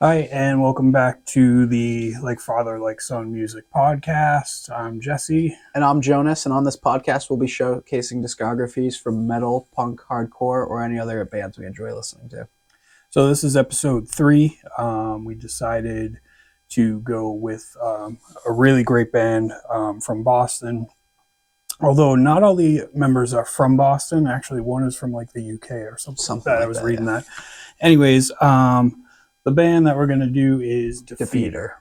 Hi, and welcome back to the Like Father, Like Son Music Podcast. I'm Jesse. And I'm Jonas, and on this podcast, we'll be showcasing discographies from metal, punk, hardcore, or any other bands we enjoy listening to. So, this is episode 3. We decided to go with a really great band from Boston. Although not all the members are from Boston. Actually, one is from like the UK or something like that. I was reading that. Anyways, the band that we're going to do is Defeater.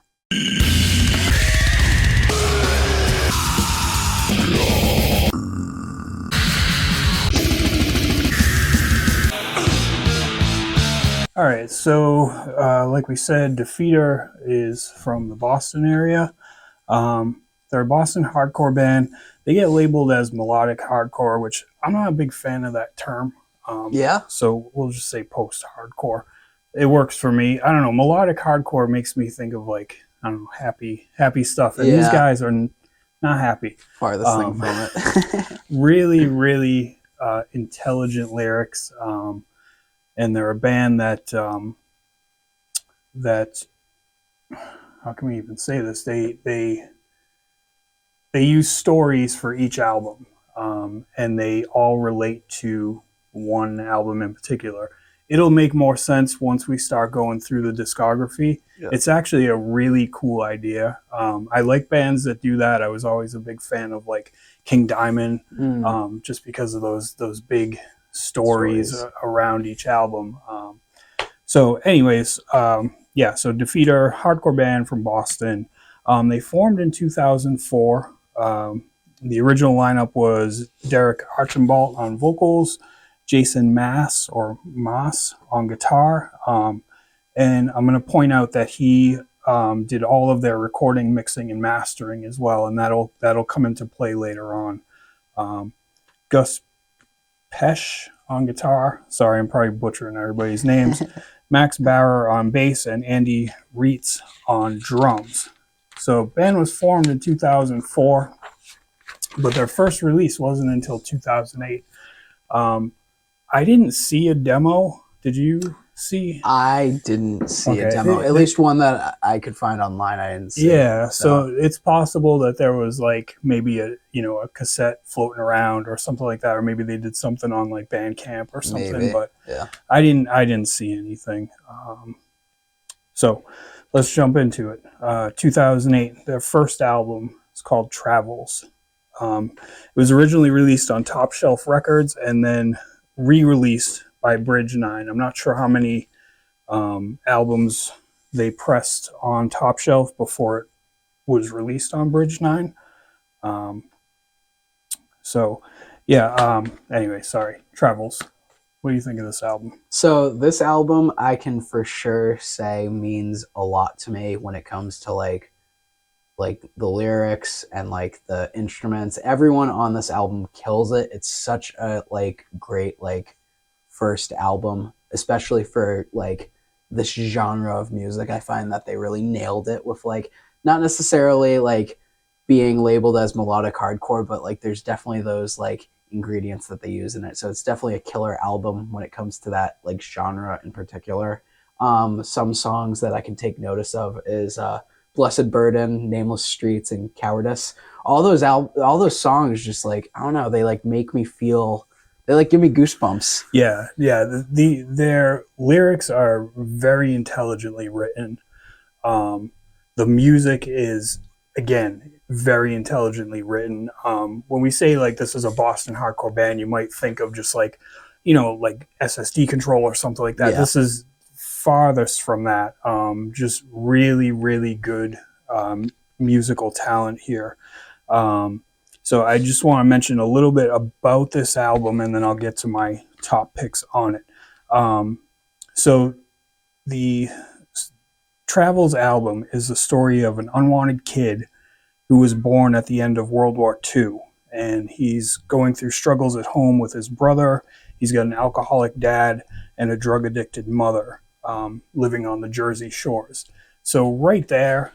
All right, so like we said, Defeater is from the Boston area. They're a Boston hardcore band. They get labeled as melodic hardcore, which I'm not a big fan of that term. So we'll just say post-hardcore. It works for me. I don't know. Melodic hardcore makes me think of like, I don't know, happy stuff. And these guys are not happy. Farthest thing from it. really intelligent lyrics. And they're a band that how can we even say this? They use stories for each album, and they all relate to one album in particular. It'll make more sense once we start going through the discography. Yeah. It's actually a really cool idea. I like bands that do that. I was always a big fan of like King Diamond, just because of those big stories around each album. So anyways, so Defeater, hardcore band from Boston. They formed in 2004. The original lineup was Derek Archambault on vocals, Jason Mass on guitar. And I'm going to point out that he did all of their recording, mixing, and mastering as well, and that'll come into play later on. Gus Pesh on guitar. Sorry, I'm probably butchering everybody's names. Max Bauer on bass and Andy Reitz on drums. So band was formed in 2004, but their first release wasn't until 2008. I didn't see a demo. Did you see? I didn't see a demo. At least one that I could find online. I didn't see. Yeah, so it's possible that there was like maybe a cassette floating around or something like that, or maybe they did something on like Bandcamp or something. Maybe. But yeah, I didn't see anything. So let's jump into it. 2008, their first album is called Travels. It was originally released on Top Shelf Records and then re-released by Bridge 9. I'm not sure how many albums they pressed on Top Shelf before it was released on Bridge 9. Anyway, sorry. Travels. What do you think of this album? So this album, I can for sure say means a lot to me when it comes to like the lyrics and like the instruments. Everyone on this album kills it. It's such a like great like first album, especially for like this genre of music. I find that they really nailed it with like not necessarily like being labeled as melodic hardcore, but like there's definitely those like ingredients that they use in it. So it's definitely a killer album when it comes to that like genre in particular. Some songs that I can take notice of is Blessed Burden, Nameless Streets, and Cowardice. All those songs just like, I don't know, they like make me feel, they like give me goosebumps. Yeah. Their lyrics are very intelligently written. The music is, again, very intelligently written. When we say like this is a Boston hardcore band, you might think of just like, like SSD Control or something like that. Yeah. This is farthest from that. Just really, really good musical talent here. So I just want to mention a little bit about this album, and then I'll get to my top picks on it. So the Travels album is the story of an unwanted kid who was born at the end of World War II, and he's going through struggles at home with his brother. He's got an alcoholic dad and a drug-addicted mother living on the Jersey shores. So right there,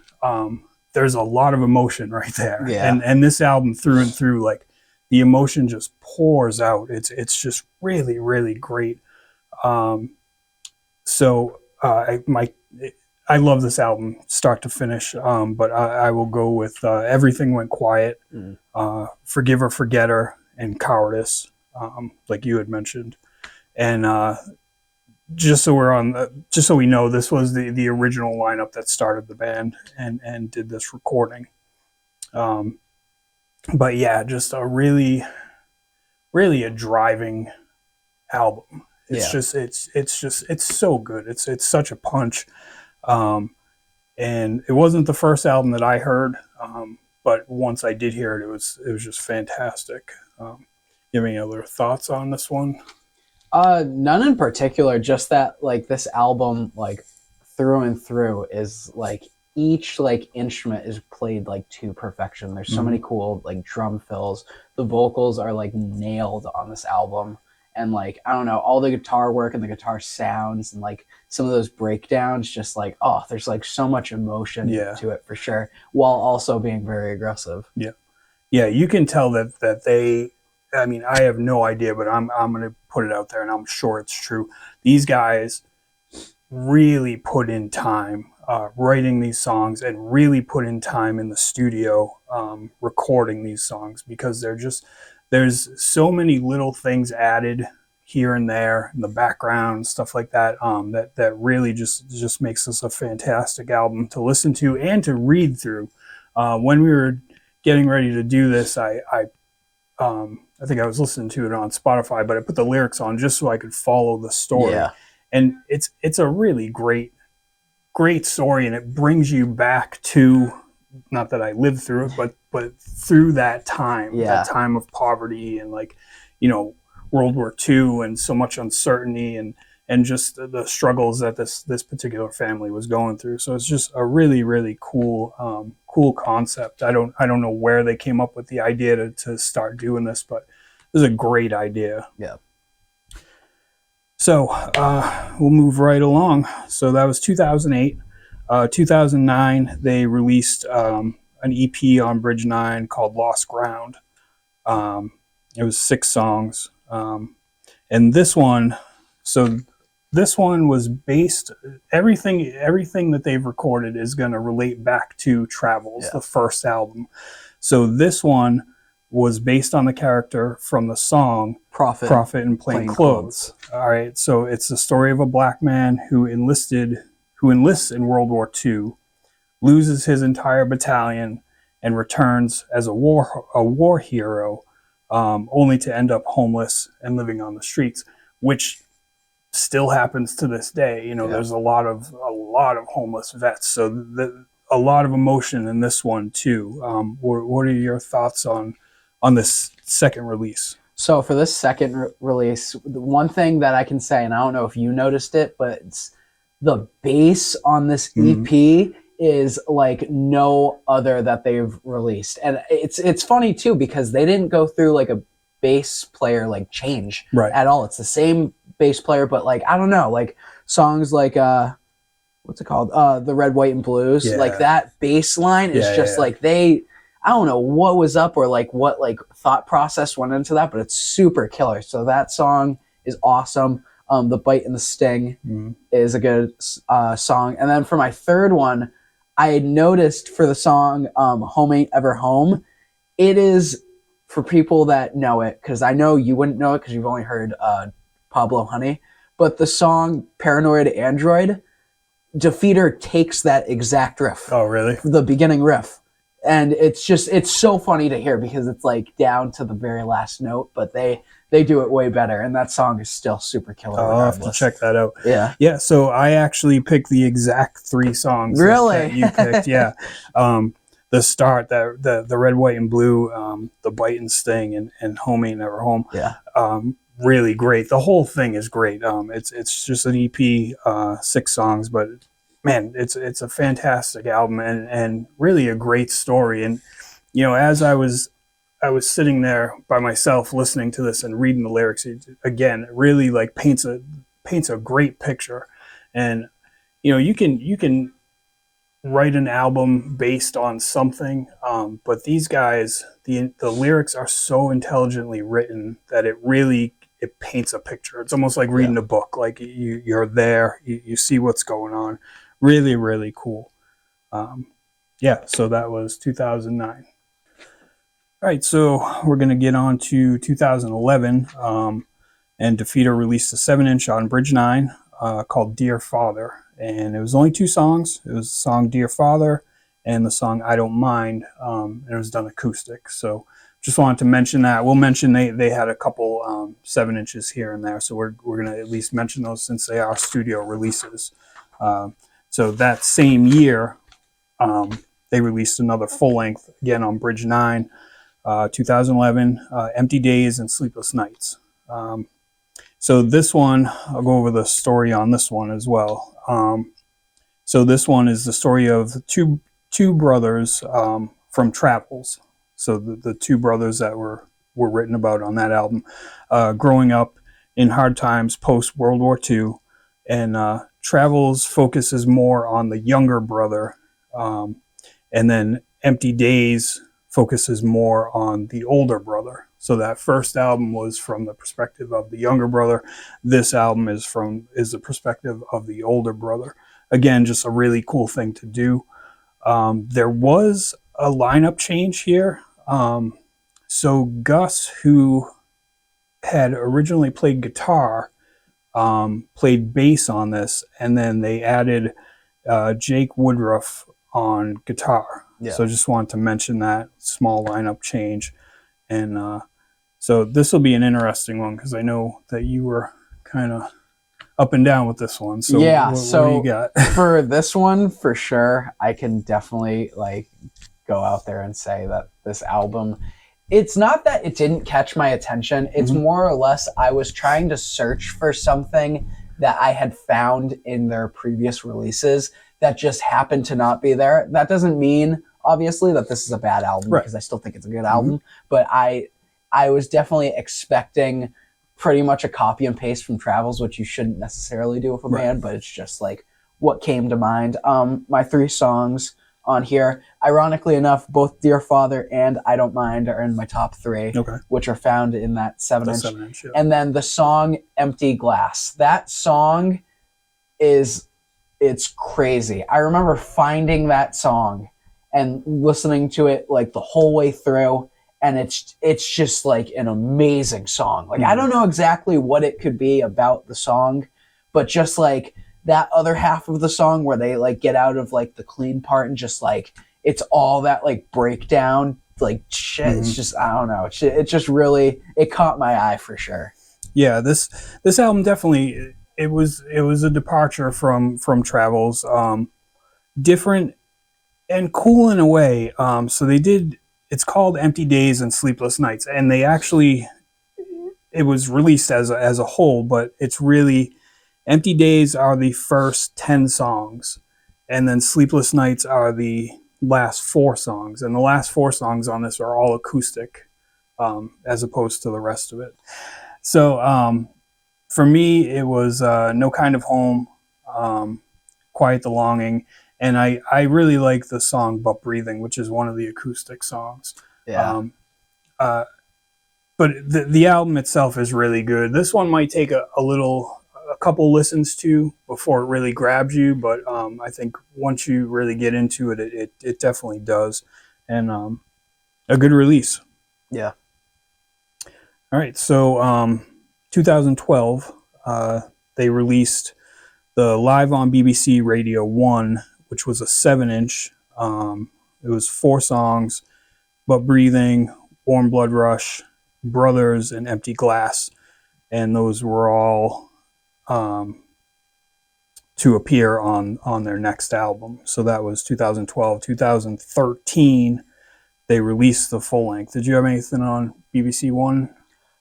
there's a lot of emotion right there. Yeah. And this album through and through, like the emotion just pours out. It's just really, really great. I love this album start to finish. But I will go with Everything Went Quiet, Forgive or Forget Her, and Cowardice, like you had mentioned. And just so we're on, just so we know, this was the original lineup that started the band and did this recording. But yeah, just a really a driving album. It's just it's so good. It's such a punch. And it wasn't the first album that I heard, but once I did hear it, it was just fantastic. You have any other thoughts on this one? None in particular. Just that like this album, like through and through, is like each like instrument is played like to perfection. There's so many cool like drum fills. The vocals are like nailed on this album, and like I don't know, all the guitar work and the guitar sounds and like some of those breakdowns, just like there's like so much emotion to it for sure, while also being very aggressive. Yeah, you can tell that they. I mean, I have no idea, but I'm going to put it out there, and I'm sure it's true. These guys really put in time writing these songs, and really put in time in the studio recording these songs, because there's so many little things added here and there in the background, stuff like that, that really just makes this a fantastic album to listen to and to read through. When we were getting ready to do this, I think I was listening to it on Spotify, but I put the lyrics on just so I could follow the story. Yeah. And it's a really great story, and it brings you back to, not that I lived through it, but through that time, that time of poverty and like, World War II and so much uncertainty and just the struggles that this particular family was going through. So it's just a really, really cool concept. I don't know where they came up with the idea to start doing this, but this is a great idea. Yeah. So we'll move right along. So that was 2008. 2009, they released an EP on Bridge 9 called Lost Ground. It was 6 songs. And this one was based, everything that they've recorded is going to relate back to Travels, the first album. So this one was based on the character from the song Prophet in Plain Clothes. All right, so it's the story of a black man who enlists in World War II, loses his entire battalion, and returns as a war hero, only to end up homeless and living on the streets, which still happens to this day. There's a lot of homeless vets, so a lot of emotion in this one too. What are your thoughts on this second release? So for this second release, the one thing that I can say, and I don't know if you noticed it, but it's the bass on this EP is like no other that they've released. And it's funny too, because they didn't go through like a bass player like change at all. It's the same bass player, but like I don't know, like songs like what's it called, the Red, White, and Blues, like that bass line is just like I don't know what was up, or like what like thought process went into that, but it's super killer. So that song is awesome. The Bite and the Sting is a good song. And then for my third one, I had noticed for the song Home Ain't Ever Home, it is, for people that know it, because I know you wouldn't know it because you've only heard Pablo Honey, but the song Paranoid Android, Defeater takes that exact riff. Oh, really? The beginning riff. And it's so funny to hear, because it's like down to the very last note, but they do it way better, and that song is still super killer. I'll have to check that out. Yeah. So I actually picked the exact 3 songs that you picked. Yeah. The start, the Red, White, and Blue, the Bite and Sting, and Home Ain't Never Home. Yeah. Really great. The whole thing is great. It's just an EP, 6 songs, but man, it's a fantastic album, and really a great story. And as I was sitting there by myself listening to this and reading the lyrics, it really like paints a great picture. And you can write an album based on something, but these guys, the lyrics are so intelligently written that it paints a picture. It's almost like reading a book. Like you're there, you see what's going on. Really, really cool. Yeah, so that was 2009. All right, so we're going to get on to 2011. And Defeater released a 7-inch on Bridge 9 called Dear Father. And it was only 2 songs. It was the song Dear Father and the song I Don't Mind. And it was done acoustic. So just wanted to mention that. We'll mention they had a couple 7-inches here and there. So we're going to at least mention those since they are studio releases. So that same year, they released another full length, again on Bridge 9, 2011, Empty Days and Sleepless Nights. So this one, I'll go over the story on this one as well. So this one is the story of two brothers from travels. So the 2 brothers that were written about on that album, growing up in hard times post World War II, and Travels focuses more on the younger brother, and then Empty Days focuses more on the older brother. So that first album was from the perspective of the younger brother. This album is the perspective of the older brother. Again, just a really cool thing to do. There was a lineup change here. So Gus, who had originally played guitar, played bass on this, and then they added Jake Woodruff on guitar. Yeah. So just wanted to mention that small lineup change. And so this will be an interesting one because I know that you were kind of up and down with this one. So yeah, what do you got? For this one, for sure, I can definitely go out there and say that this album, it's not that it didn't catch my attention. It's more or less I was trying to search for something that I had found in their previous releases that just happened to not be there. That doesn't mean, obviously, that this is a bad album, right, because I still think it's a good album. But I was definitely expecting pretty much a copy and paste from Travels, which you shouldn't necessarily do with a band, but it's just what came to mind. My 3 songs on here, ironically enough, both Dear Father and I Don't Mind are in my top 3, which are found in that 7-inch. Yeah. And then the song Empty Glass. That song it's crazy. I remember finding that song and listening to it the whole way through, and it's just an amazing song. I don't know exactly what it could be about the song, but just that other half of the song where they get out of the clean part and just it's all that breakdown shit. It's just, I don't know, it just really, it caught my eye for sure. Yeah, this album definitely, it was a departure from Travels, different and cool in a way. So they did, it's called Empty Days and Sleepless Nights, and they actually, it was released as a whole, but it's really, Empty Days are the first 10 songs, and then Sleepless Nights are the last 4 songs, and the last 4 songs on this are all acoustic, as opposed to the rest of it. So for me, it was No Kind of Home, Quiet the Longing, and I really like the song But Breathing, which is one of the acoustic songs. Yeah. But the album itself is really good. This one might take a couple listens to before it really grabs you, but I think once you really get into it, it definitely does. And a good release. Yeah. All right, so 2012, they released the Live on BBC Radio 1, which was a 7-inch. It was 4 songs, But Breathing, Warm Blood Rush, Brothers, and Empty Glass. And those were all to appear on their next album. So that was 2012. 2013, they released the full length. Did you have anything on BBC One?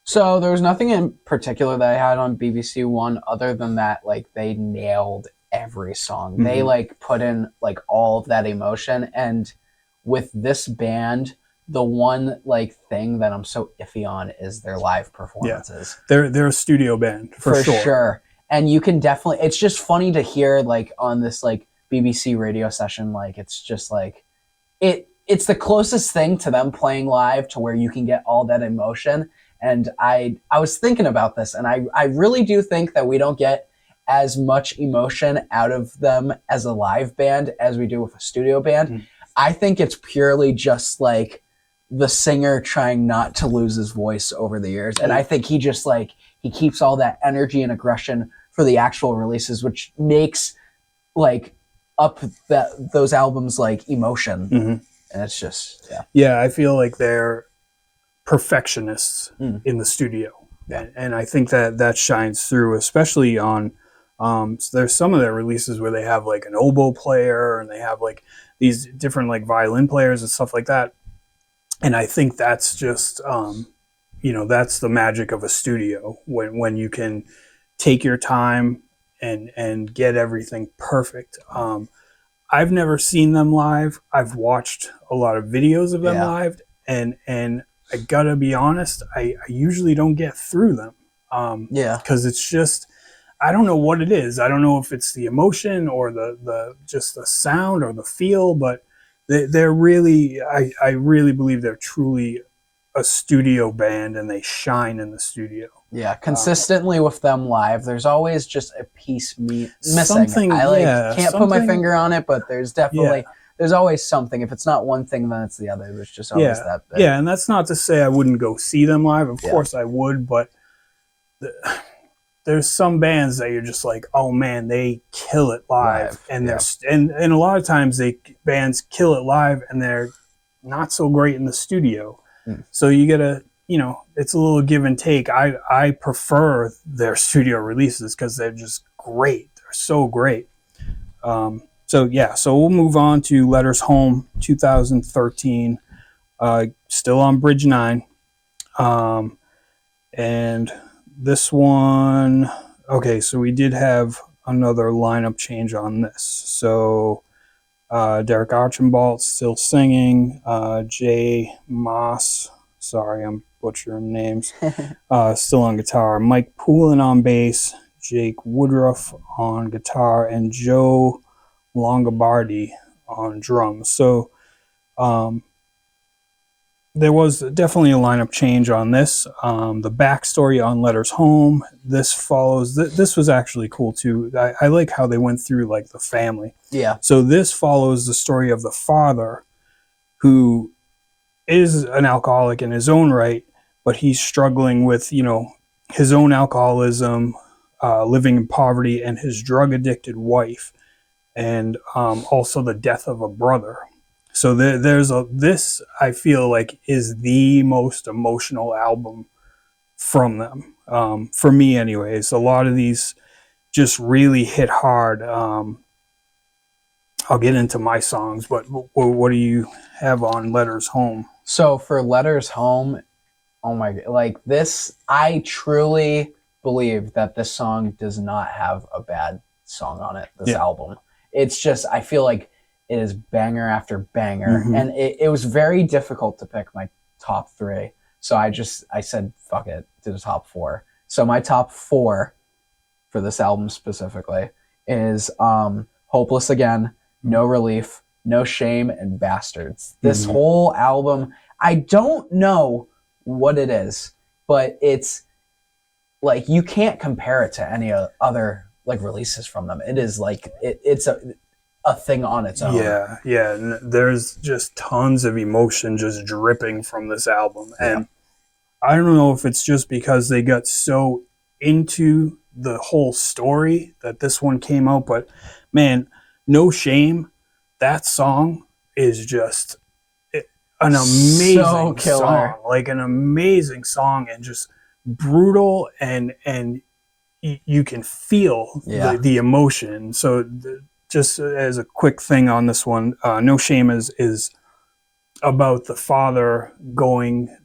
So there was nothing in particular that I had on BBC One other than that they nailed every song. They put in all of that emotion, and with this band, the one thing that I'm so iffy on is their live performances. Yeah. They're a studio band for sure. And you can definitely, it's just funny to hear on this BBC radio session, it's just it's the closest thing to them playing live to where you can get all that emotion. And I was thinking about this, and I really do think that we don't get as much emotion out of them as a live band as we do with a studio band. Mm. I think it's purely just like the singer trying not to lose his voice over the years. And I think he just like, he keeps all that energy and aggression for the actual releases, which makes like up those albums like emotion. Mm-hmm. And it's just, yeah, I feel like they're perfectionists in the studio. Yeah. And I think that shines through, especially on, so there's some of their releases where they have like an oboe player and they have like these different like violin players and stuff like that. And I think that's just, that's the magic of a studio when you can take your time and get everything perfect. I've never seen them live. I've watched a lot of videos of them live, and I gotta be honest, I usually don't get through them. Because it's just, I don't know what it is. I don't know if it's the emotion or the just the sound or the feel, but they're really, I really believe they're truly a studio band and they shine in the studio. Yeah, consistently with them live, there's always just a piece missing. I can't put my finger on it, but there's definitely there's always something. If it's not one thing, then it's the other. There's just always that bit. Yeah, and that's not to say I wouldn't go see them live. Of course I would, but there's some bands that you're just like, oh man, they kill it live. And and a lot of times bands kill it live and they're not so great in the studio. So you gotta, it's a little give and take. I prefer their studio releases because they're just great. They're so great. So we'll move on to Letters Home 2013, still on Bridge 9. And this one, okay, so we did have another lineup change on this. So Derek Archambault still singing, Jay Moss, sorry, I'm butchering names, still on guitar, Mike Poulin on bass, Jake Woodruff on guitar, and Joe Longobardi on drums. So there was definitely a lineup change on this. The backstory on Letters Home, this follows, this was actually cool too. I like how they went through like the family. Yeah. So this follows the story of the father who is an alcoholic in his own right, but he's struggling with, his own alcoholism, living in poverty, and his drug addicted wife, and also the death of a brother. So this I feel like is the most emotional album from them, for me anyways. A lot of these just really hit hard. I'll get into my songs, but what do you have on Letters Home? So for Letters Home, oh my god, like this, I truly believe that this song does not have a bad song on it, this album. It's just, I feel like it is banger after banger. Mm-hmm. And it was very difficult to pick my top 3. So I said, fuck it, to the top 4. So my top 4 for this album specifically is Hopeless Again, No Relief, No Shame, and Bastards. This whole album, I don't know what it is, but it's like, you can't compare it to any other like releases from them. It is like, it's a thing on its own. Yeah. There's just tons of emotion just dripping from this album. And I don't know if it's just because they got so into the whole story that this one came out, but man, No Shame, that song is just an amazing song. Like an amazing song, and just brutal, and you can feel the emotion. So just as a quick thing on this one, No Shame is about the father going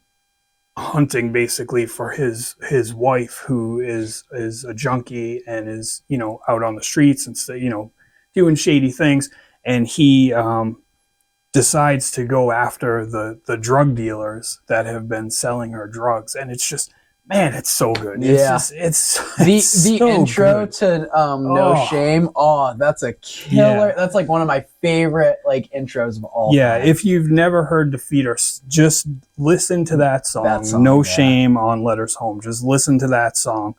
hunting basically for his wife, who is a junkie and is out on the streets and doing shady things, and he decides to go after the drug dealers that have been selling her drugs. And it's just, man, it's so good. It's the so intro good. to No Shame. Oh, that's a killer. That's like one of my favorite like intros of all time. If you've never heard Defeater, just listen to that song No Shame on Letters Home. Just listen to that song.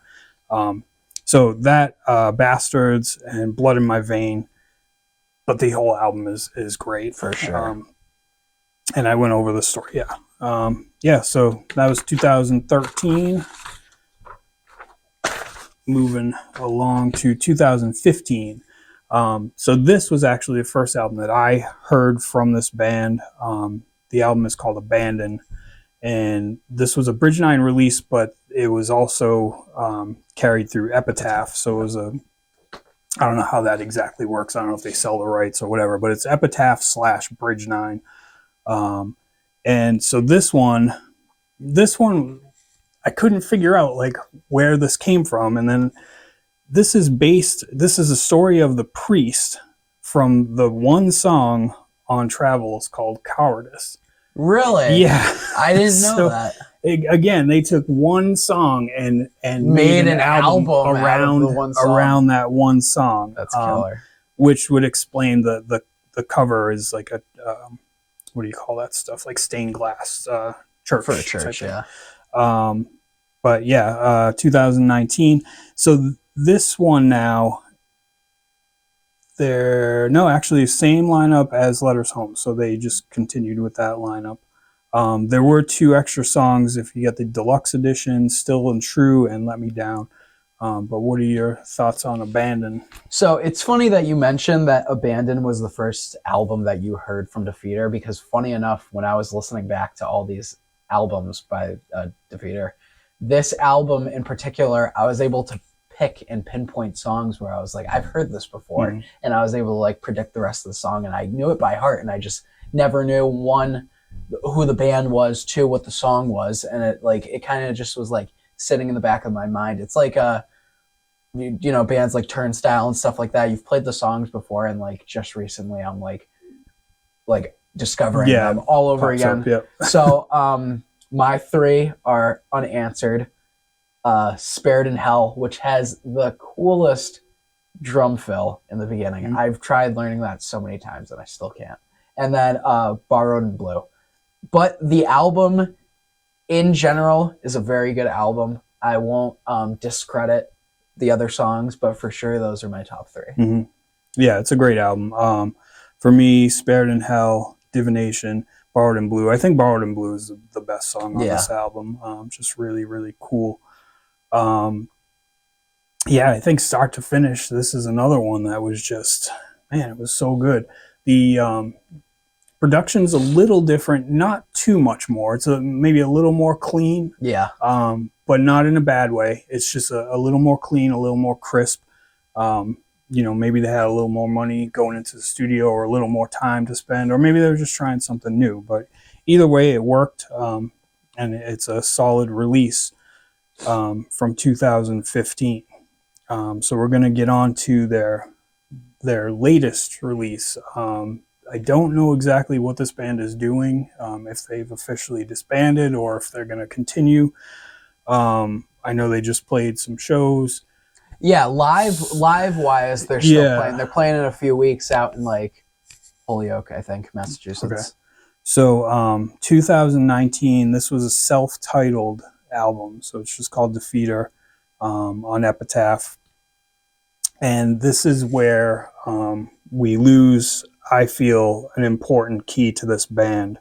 So that Bastards and Blood in My Vein, but the whole album is great for sure. And I went over the story. Yeah. So that was 2013. Moving along to 2015. So this was actually the first album that I heard from this band. The album is called Abandon, and this was a Bridge 9 release, but it was also carried through Epitaph. So it was I don't know how that exactly works. I don't know if they sell the rights or whatever, but it's Epitaph / Bridge 9. And so this one, I couldn't figure out like where this came from. And then this is a story of the priest from the one song on Travels called Cowardice. Really? Yeah. I didn't know that. Again, they took one song and made an album around that one song. That's killer. Which would explain the cover is like a what do you call that stuff? Like stained glass church. For a church, yeah. But yeah, 2019. So this one now, actually same lineup as Letters Home. So they just continued with that lineup. There were 2 extra songs if you get the deluxe edition, Still and True and Let Me Down. But what are your thoughts on Abandon? So it's funny that you mentioned that Abandon was the first album that you heard from Defeater, because funny enough, when I was listening back to all these albums by Defeater, this album in particular, I was able to pick and pinpoint songs where I was like, I've heard this before. Mm-hmm. And I was able to like predict the rest of the song, and I knew it by heart, and I just never knew, 1, who the band was, 2, what the song was. And it kind of just was like sitting in the back of my mind. It's like you know, bands like Turnstile and stuff like that. You've played the songs before, and like just recently I'm like discovering them all over again. Up, yep. So my 3 are unanswered. Spared in Hell, which has the coolest drum fill in the beginning. Mm-hmm. I've tried learning that so many times and I still can't. And then Borrowed in Blue. But the album in general is a very good album. I won't discredit the other songs, but for sure those are my top 3. Mm-hmm. Yeah, it's a great album. For me, Spared in Hell, Divination, Borrowed in Blue. I think Borrowed in Blue is the best song on this album. Just really, really cool. I think start to finish, this is another one that was just, man, it was so good. The production's a little different, not too much more. It's maybe a little more clean. Yeah. But not in a bad way. It's just a little more clean, a little more crisp. Maybe they had a little more money going into the studio or a little more time to spend, or maybe they were just trying something new. But either way, it worked, and it's a solid release from 2015. So we're going to get on to their latest release. I don't know exactly what this band is doing, if they've officially disbanded or if they're going to continue. I know they just played some shows. Yeah, live wise, they're still playing. They're playing in a few weeks out in like Holyoke, I think, Massachusetts. Okay. So 2019, this was a self-titled album, so it's just called Defeater on Epitaph. And this is where we lose, I feel, an important key to this band.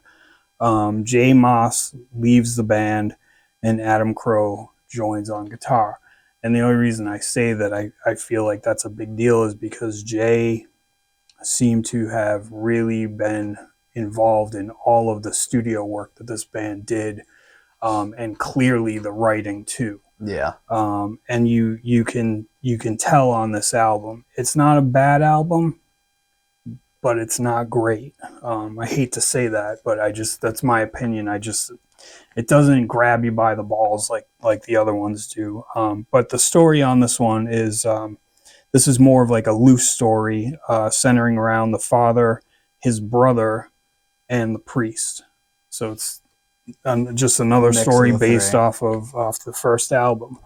Jay Moss leaves the band and Adam Crow joins on guitar. And the only reason I say that I feel like that's a big deal is because Jay seemed to have really been involved in all of the studio work that this band did, and clearly the writing too. Yeah. And you can tell on this album, it's not a bad album, but it's not great. I hate to say that, but that's my opinion. It doesn't grab you by the balls like the other ones do. But the story on this one is, this is more of like a loose story, centering around the father, his brother, and the priest. So it's just another story based off the first album.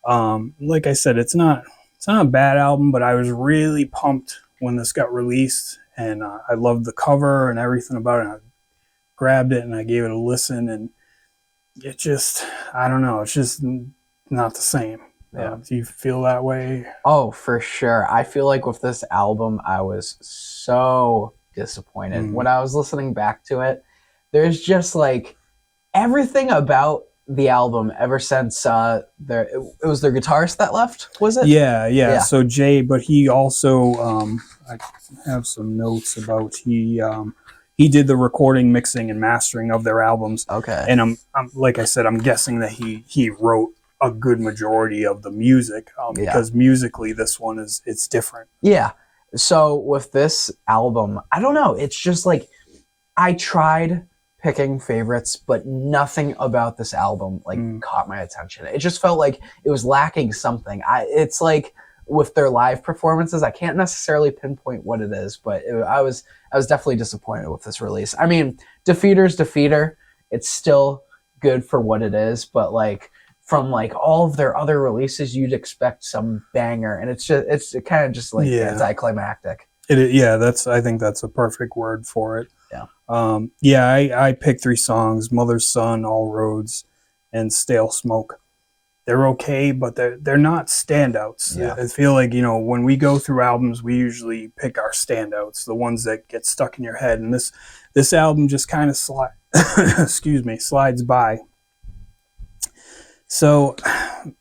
Like I said, it's not a bad album, but I was really pumped when this got released, and I loved the cover and everything about it. I grabbed it and I gave it a listen, and it just, I don't know, it's just not the same. Yeah. Do you feel that way? Oh, for sure. I feel like with this album, I was so disappointed. When I was listening back to it, there's just like everything about the album ever since it was their guitarist that left, was it? Yeah. Yeah. So Jay, but he also, I have some notes about he did the recording, mixing, and mastering of their albums. Okay. And I'm like I said, I'm guessing that he wrote a good majority of the music because musically this one it's different. Yeah. So with this album, I don't know. It's just like I tried picking favorites, but nothing about this album like caught my attention. It just felt like it was lacking something. It's like with their live performances, I can't necessarily pinpoint what it is, but I was definitely disappointed with this release. I mean, Defeater's Defeater. It's still good for what it is, but like from like all of their other releases, you'd expect some banger, and it's kind of just like anticlimactic. I think that's a perfect word for it. Yeah. I picked 3 songs: Mother's Son, All Roads, and Stale Smoke. They're okay, but they're not standouts. Yeah. I feel like, when we go through albums, we usually pick our standouts, the ones that get stuck in your head. And this album just kind of slides by. So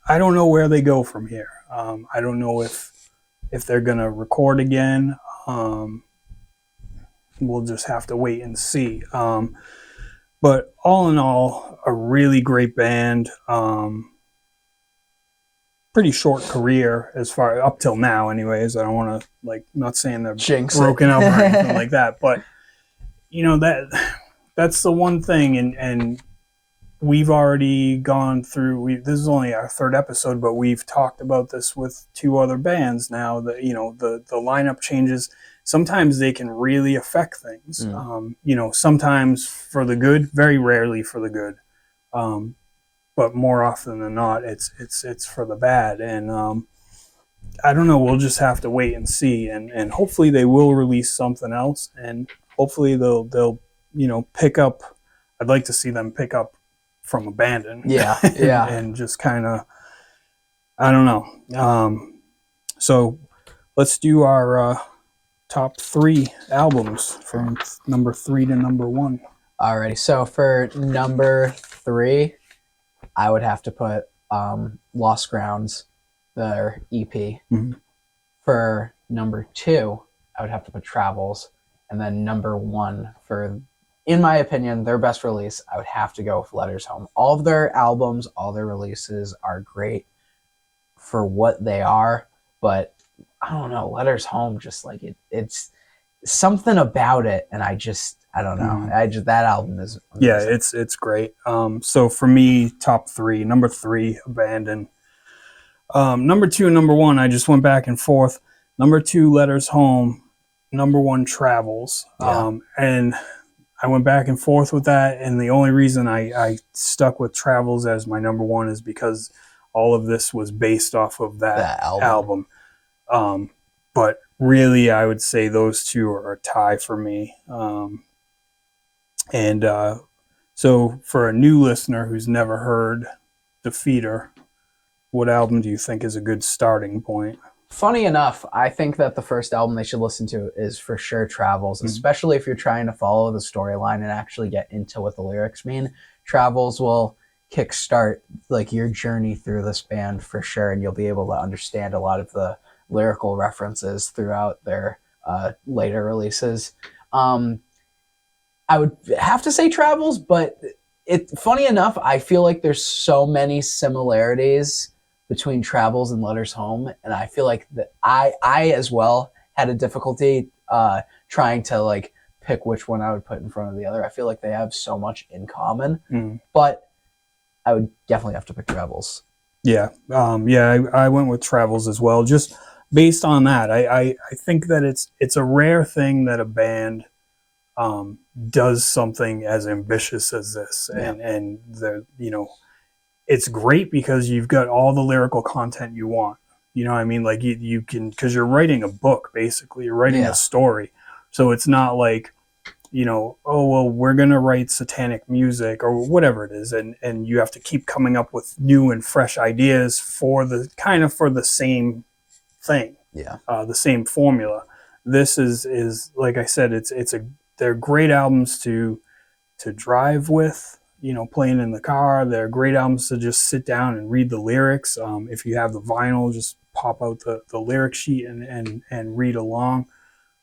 I don't know where they go from here. I don't know if they're gonna record again. We'll just have to wait and see. But all in all, a really great band. Pretty short career as far up till now, anyways. I don't want to not saying they're Jinx broken up or anything like that, but that's the one thing, and we've already gone through. This is only our 3rd episode, but we've talked about this with 2 other bands now. That the lineup changes. Sometimes they can really affect things. Sometimes for the good, very rarely for the good. But more often than not, it's for the bad. And I don't know. We'll just have to wait and see. And hopefully they will release something else. And hopefully they'll pick up. I'd like to see them pick up from Abandon. Yeah. and just kind of, I don't know. So let's do our top 3 albums from number 3 to number 1. Alrighty. So for number 3, I would have to put Lost Grounds, their EP. Mm-hmm. For number 2, I would have to put Travels. And then number 1 for, in my opinion, their best release, I would have to go with Letters Home. All of their albums, all their releases are great for what they are, but I don't know, Letters Home, just like it's something about it, and I don't know. That album is amazing. Yeah, it's great. So for me, top 3, number 3, Abandon. Number 2 and number 1, I just went back and forth. Number 2, Letters Home. Number 1, Travels. And I went back and forth with that, and the only reason I stuck with Travels as my number 1 is because all of this was based off of that album. But really, I would say those 2 are a tie for me. So for a new listener who's never heard Defeater, what album do you think is a good starting point? Funny enough, I think that the first album they should listen to is for sure Travels, especially if you're trying to follow the storyline and actually get into what the lyrics mean. Travels will kickstart like your journey through this band for sure, and you'll be able to understand a lot of the lyrical references throughout their later releases. I would have to say Travels, but funny enough, I feel like there's so many similarities between Travels and Letters Home, and I feel like that I as well had a difficulty trying to like pick which one I would put in front of the other. I feel like they have so much in common, but I would definitely have to pick Travels. Yeah, I went with Travels as well, just based on that. I think that it's a rare thing that a band does something as ambitious as this, and it's great because you've got all the lyrical content you want. You know what I mean? Like you can, because you're writing a book, basically. You're writing a story. So it's not like, oh well, we're gonna write satanic music or whatever it is, and you have to keep coming up with new and fresh ideas for the same thing, Yeah. the same formula. This is like I said, they're great albums to drive with, playing in the car. They're great albums to just sit down and read the lyrics. If you have the vinyl, just pop out the lyric sheet and read along.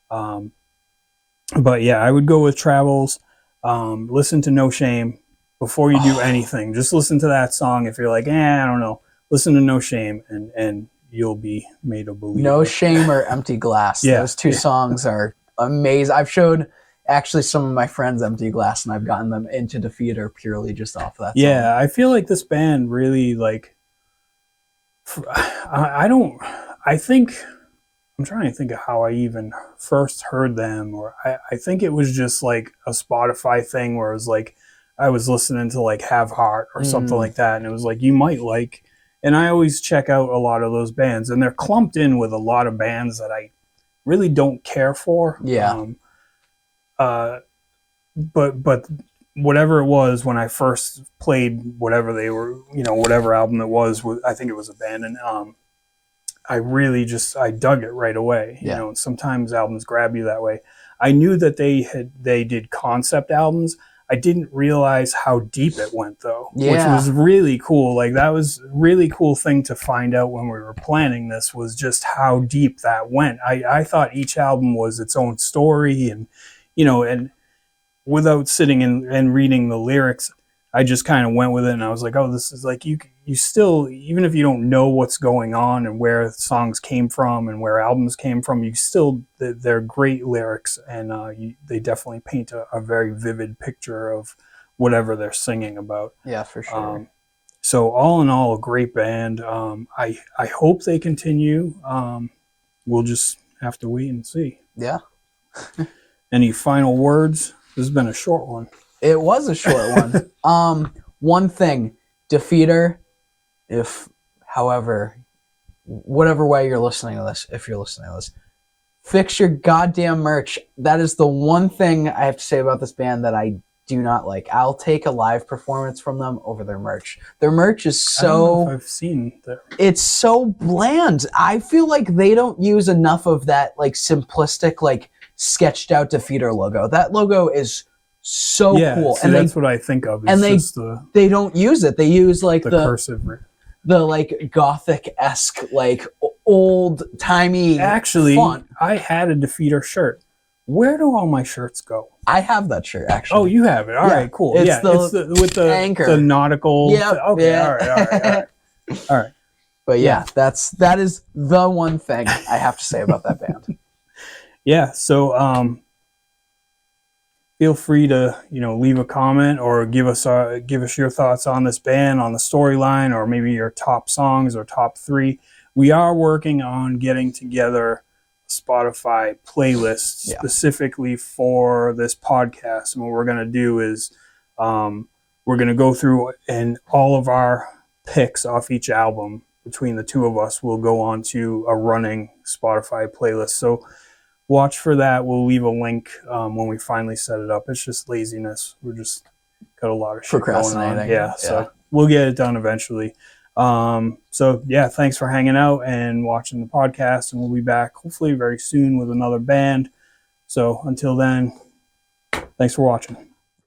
But yeah, I would go with Travels. Listen to No Shame before you do anything. Just listen to that song. If you're like, I don't know, listen to No Shame, and you'll be made a believer. No Shame or Empty Glass. Yeah, Those two songs are amazing. I've showed actually some of my friends Empty Glass, and I've gotten them into Defeater purely just off that song. Yeah, I feel like this band really I think I'm trying to think of how I even first heard them, or I think it was just like a Spotify thing where it was like I was listening to like Have Heart or something like that, and it was like you might like. And I always check out a lot of those bands, and they're clumped in with a lot of bands that I really don't care for. Yeah. But whatever it was when I first played whatever they were, whatever album it was, I think it was Abandon. I really I dug it right away. Yeah. And sometimes albums grab you that way. I knew that they did concept albums. I didn't realize how deep it went though, which was really cool. Like that was a really cool thing to find out when we were planning this, was just how deep that went. I thought each album was its own story, and without sitting and reading the lyrics, I just kind of went with it, and I was like, oh, this is like, you still, even if you don't know what's going on and where songs came from and where albums came from, they're great lyrics, and they definitely paint a very vivid picture of whatever they're singing about. Yeah, for sure. So all in all, a great band. I hope they continue. We'll just have to wait and see. Yeah. Any final words? This has been a short one. It was a short one. One thing, Defeater, whatever way you're listening to this, if you're listening to this, fix your goddamn merch. That is the one thing I have to say about this band that I do not like. I'll take a live performance from them over their merch. Their merch is I don't know if I've seen that. It's so bland. I feel like they don't use enough of that like simplistic, like sketched out Defeater logo. That logo is so cool. See, and that's what I think of. It's and they don't use it. They use like the cursive, the like Gothic-esque, like old timey. Actually, font. I had a Defeater shirt. Where do all my shirts go? I have that shirt actually. Oh, you have it. All right, cool. It's it's with the anchor, the nautical. Yeah. Okay. Yeah. All right. But that is the one thing I have to say about that band. Yeah. So feel free to leave a comment or give us your thoughts on this band, on the storyline, or maybe your top songs or top 3. We are working on getting together a Spotify playlist specifically for this podcast, and what we're going to do is we're going to go through, and all of our picks off each album between the two of us will go onto a running Spotify playlist. So watch for that. We'll leave a link when we finally set it up. It's just laziness. We're just got a lot of shit going on. Yeah, so we'll get it done eventually. So yeah, thanks for hanging out and watching the podcast, and we'll be back hopefully very soon with another band. So until then, thanks for watching.